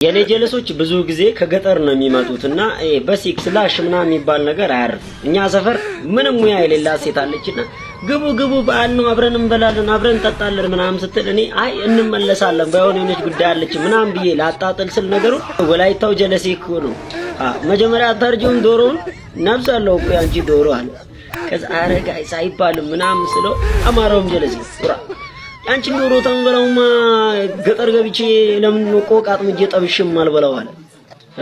የኔ ጀለሶች ብዙ ጊዜ ከገጠር ነው የሚመጡትና በሲክስ ላሽ ምናምን የሚባል ነገር አያርፍ። እኛ ሰፈር ምንም ሙያ የሌላት ሴት አለችና ግቡ በዓል ነው አብረን እንበላለን አብረን እንጠጣለን ምናምን ስትል እኔ አይ እንመለሳለን ባይሆን የሆነች ጉዳይ አለች ምናምን ብዬ ላጣጥል ስል ነገሩ ወላይታው ጀለሴ እኮ ነው። መጀመሪያ አታርጂውን ዶሮውን ነፍስ አለው እኮ ያንቺ ዶሮ አለ። ከዛ አረጋይ ሳይባል ምናምን ስለው አማራውም ጀለሴ ቁራ አንቺ ዶሮ ተንበላውማ ገጠር ገብቼ ለምን ቆቅ አጥምጄ ጠብሽም አልበላው አለ።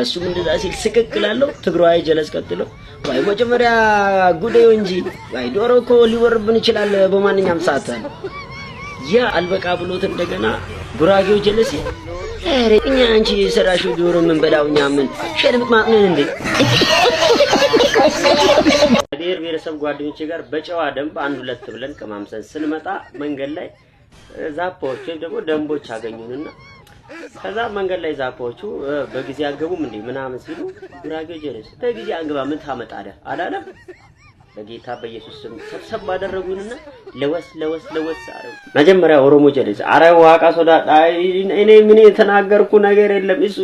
እሱም እንደዛ ሲል ስቅቅላለሁ። ትግራይ ጀለስ ቀጥሎ ወይ መጀመሪያ ጉዴው እንጂ ወይ ዶሮ እኮ ሊወርብን ይችላል በማንኛውም ሰዓት አለ። ያ አልበቃ ብሎት እንደገና ጉራጌው ጀለስ እኛ አንቺ ሰራሽው ዶሮ ምን በላውኛ ምን ሸልምት ማጥነን እንዴ? ብሔር ብሔረሰብ ጓደኞቼ ጋር በጨዋ ደንብ አንድ ሁለት ብለን ከማምሰን ስንመጣ መንገድ ላይ ዛፖች ደግሞ ደንቦች አገኙንና ከዛ መንገድ ላይ ዛፖቹ በጊዜ አገቡም እንዴ ምናምን ሲሉ ጉራጌው ጀለስ በጊዜ አንግባ ምን ታመጣለህ አላለም። በጌታ በኢየሱስ ስም ሰብሰብ አደረጉንና ለወስ አረጉ። መጀመሪያ ኦሮሞ ጀለስ አራው ዋቃ ሶዳ እኔ ምን የተናገርኩ ነገር የለም እሱ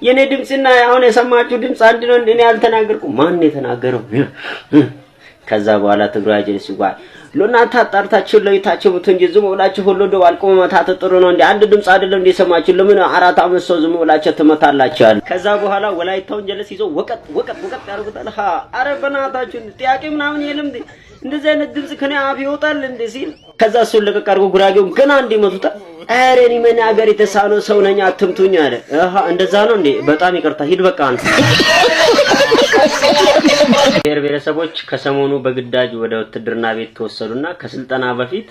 የኔ ድምጽና አሁን የሰማችሁ ድምጽ አንድ ነው እኔ አልተናገርኩ ማን የተናገረው? ከዛ በኋላ ትግራይ ጀለስ ይጓል ሎናታ ጣርታችሁ ለይታችሁ እንጂ ዝም ብላችሁ ሁሉ ደው አልቆም መታት ጥሩ ነው እንዴ አንድ ድምጽ አይደለም እንዴ ሰማችሁ ለምን አራት አመት ሰው ዝም ብላችሁ ተመታላችሁ? ከዛ በኋላ ወላይታውን ጀለስ ይዞ ወቀጥ ያርጉታል። አረ በናታችሁ ጥያቄ ምናምን የለም እንዴ እንደዚህ አይነት ድምጽ ከኔ አፍ ይወጣል እንዴ ሲል ከዛ እሱን ለቀቅ አድርጎ ጉራጌው ገና እንዲመቱታ አረ እኔ መናገር የተሳነው ሰው ነኝ አትምቱኝ አለ። እንደዛ ነው እንዴ በጣም ይቅርታ ሂድ በቃ አንተ። ብሔር ብሔረሰቦች ከሰሞኑ በግዳጅ ወደ ውትድርና ቤት ተወሰዱና ከስልጠና በፊት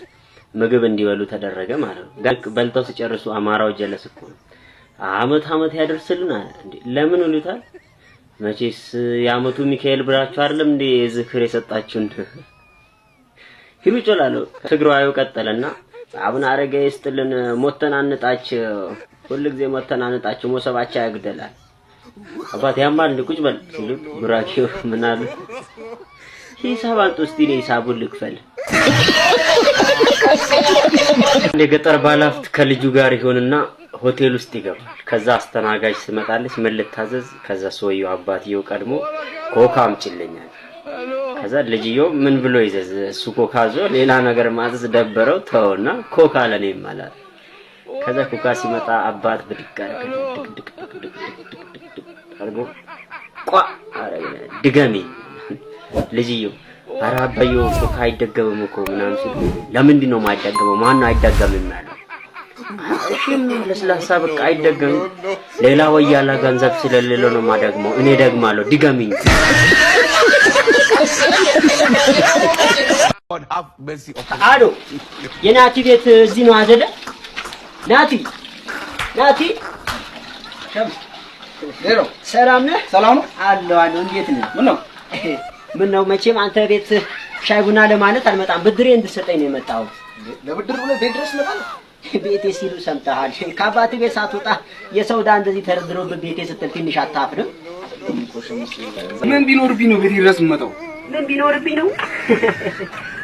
ምግብ እንዲበሉ ተደረገ ማለት ነው። በልተው ሲጨርሱ አማራው ጀለስ እኮ አመት ያደርስልና እንዴ ለምን ይሉታል? መቼስ ያመቱ ሚካኤል ብራችሁ አይደለም እንዴ ዝክር የሰጣችሁን ይሉጫላሉ። ትግራዩ ቀጠለና አቡነ አረጋይ ይስጥልን ሞተናንጣቸው ሁልጊዜ ሞተናንጣቸው ሞሰባቸው ያግደላል። አባት ያማል ቁጭ በል ሲሉ ጉራጌው ምን አለ ሂሳብ አንተ እስቲ ነው ሂሳቡን ልክፈል። ለገጠር ባላፍት ከልጁ ጋር ይሆንና ሆቴል ውስጥ ይገባል። ከዛ አስተናጋጅ ትመጣለች ምን ልታዘዝ? ከዛ ሰውየው አባትየው ቀድሞ ኮካ አምጪልኛል። ከዛ ልጅየው ምን ብሎ ይዘዝ? እሱ ኮካ ዞ ሌላ ነገር ማዘዝ ደበረው ተውና ኮካ ለኔ ማለት። ከዛ ኮካ ሲመጣ አባት ብድጋር አርጎ ቋ አረገ ድገሚ ልጅየው አራባዩ ኮካ አይደገምም እኮ ምናምን ሲል ለምንድን ነው ማይደገመው? ማን ነው አይደገምም ማለት? እሺም ለስላሳ በቃ አይደገምም ሌላ ወያላ ገንዘብ ስለሌለው ነው ማደግመው እኔ ደግማለሁ ድገሚኝ። አሎ የናቲ ቤት እዚህ ነው አይደለ? ናቲ ሄሎ ሰላም ነህ? ሰላም ነው አለው እንዴት ነህ? ምን ነው መቼም አንተ ቤት ሻይ ቡና ለማለት አልመጣም ብድሬ እንድሰጠኝ ነው የመጣሁት። ለብድር ብለህ ቤት ድረስ መጣህ? ቤቴ ሲሉ ሰምተሃል? ከአባቴ ቤት ሳትወጣ የሰው ዳ እንደዚህ ተረድሮብህ ቤቴ ስትል ትንሽ አታፍርም? ምን ቢኖርብኝ ነው ቤቴ ድረስ መጣው? ምን ቢኖርብኝ ነው?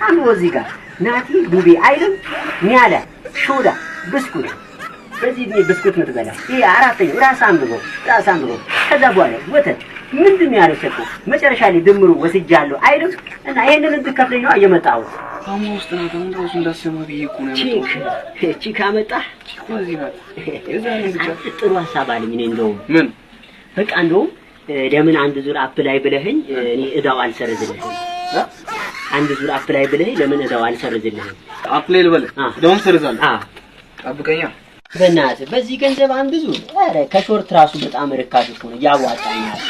አንዱ እዚህ ጋር ናቲ ዱቤ አይልም ኒያላ ሾዳ ብስኩት በዚህ ነው ብስኩት ምትበላ ይሄ አራተኛው ራስ አንብጎ ከዛ በኋላ ወተት ምንድነው ያለሸኩ መጨረሻ ላይ ድምሩ ወስጃለሁ አይልም እና ይሄንን እንድከፍለኝ ነው እየመጣው አሞ ውስጥ ነው እንደው እንዳሰማ ብዬ እኮ ነው ቺክ አመጣ እዚህ ጋር የዛኔ ብቻ ጥሩ ሐሳብ አለኝ እኔ እንደው ምን በቃ እንደው ለምን አንድ ዙር አፕላይ ብለህኝ እኔ እዳው አልሰርዝልህም? አንድ ዙር አፕላይ ብለህኝ ለምን እዳው አልሰርዝልህም? አፕላይ ልበል ደውን ሰርዛለሁ። ጠብቀኛ በእናትህ በዚህ ገንዘብ አንድ ዙር አረ ከሾርት ራሱ በጣም ርካሽ ነው ያዋጣኛል።